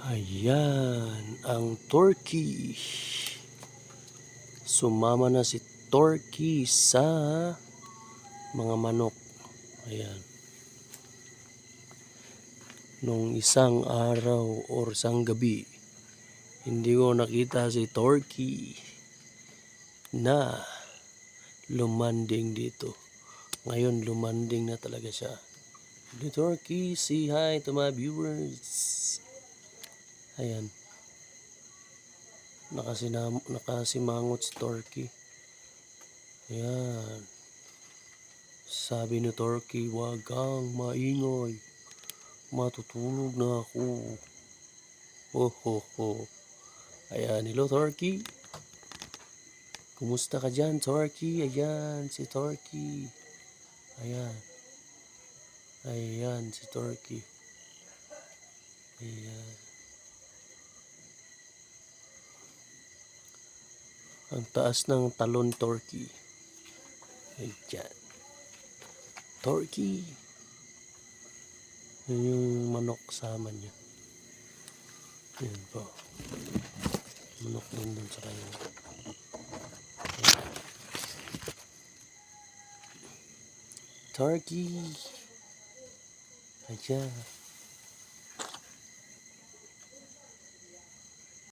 Ayan, ang turkey. Sumama na si turkey sa mga manok. Ayan. Nung isang araw or isang gabi, hindi ko nakita si turkey na lumanding dito. Ngayon lumanding na talaga siya. The turkey, say hi to my viewers. Ayan. Nakasimangot si turkey. Ayan. Sabi ni turkey, wag kang maingay. Matutulog na ako. Oh ho ho. Ayan, hello turkey. Kumusta ka dyan, turkey? Ayan, si turkey. Ayan. Ayan, si turkey. Ayan. Ang taas ng talon, turkey. Ayan. Turkey. Yan yung manok sama niya. Yan po. Manok din dun sa kanya. Turkey. Ayan.